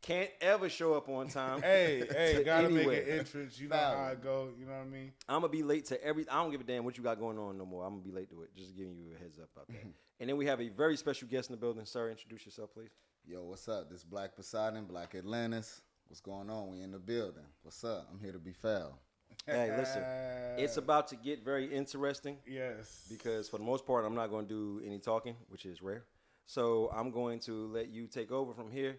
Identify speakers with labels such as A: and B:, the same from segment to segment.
A: can't ever show up on time.
B: Hey, gotta
A: anywhere.
B: make an entrance. You know how I go. You know what I mean?
A: I'm gonna be late to every. I don't give a damn what you got going on no more. I'm gonna be late to it. Just giving you a heads up about that. And then we have a very special guest in the building. Sir, introduce yourself, please.
C: Yo, what's up? This Black Poseidon, Black Atlantis. What's going on? We in the building. What's up? I'm here to be foul.
A: Hey, listen, it's about to get very interesting.
B: Yes.
A: Because for the most part, I'm not going to do any talking, which is rare. So I'm going to let you take over from here.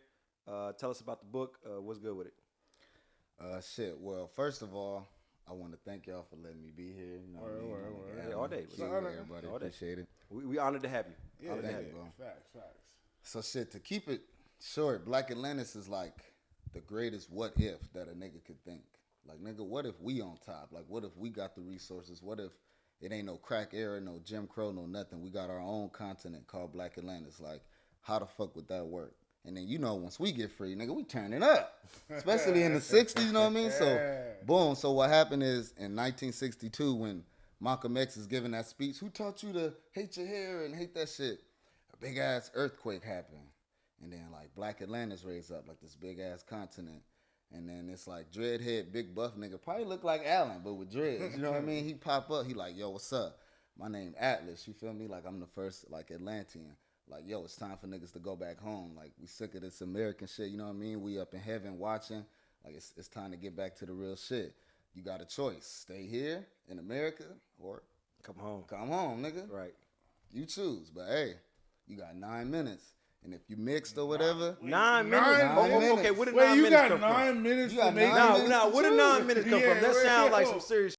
A: Tell us about the book. What's good with it?
C: Shit. Well, first of all, I want to thank y'all for letting me be here. You know what I mean?
B: Word.
A: Yeah, all day.
C: Everybody
A: All day.
C: appreciate it.
A: We honored to have you.
B: Yeah,
A: Honored to have
C: you,
A: you.
C: bro.
B: Facts.
C: So shit, to keep it short, Black Atlantis is like the greatest what if that a nigga could think. Like, nigga, what if we on top? Like, what if we got the resources? What if it ain't no crack era, no Jim Crow, no nothing? We got our own continent called Black Atlantis. Like, how the fuck would that work? And then, you know, once we get free, nigga, we turn it up. Especially in the 60s, you know what I mean? So, boom. So what happened is, in 1962, when Malcolm X is giving that speech, who taught you to hate your hair and hate that shit? A big-ass earthquake happened. And then, like, Black Atlantis raised up, like this big-ass continent. And then it's like dreadhead, big buff nigga, probably look like Allen, but with dreads. You know what I mean? He pop up, he like, yo, what's up? My name Atlas, you feel me? Like, I'm the first, like, Atlantean. Like, yo, it's time for niggas to go back home. Like, we sick of this American shit, you know what I mean? We up in heaven watching. Like, it's time to get back to the real shit. You got a choice. Stay here in America or
A: Come home.
C: come home, nigga.
A: Right.
C: You choose. But, hey, you got 9 minutes. And if you mixed or whatever.
A: 9 minutes?
C: minutes.
A: Okay, where did
B: Wait,
A: 9
B: you
A: minutes
B: got
A: come from?
B: 9 minutes
C: You got
B: to make
C: 9
B: it?
C: minutes
A: Now, where did 9 minutes come from? That sounds like some serious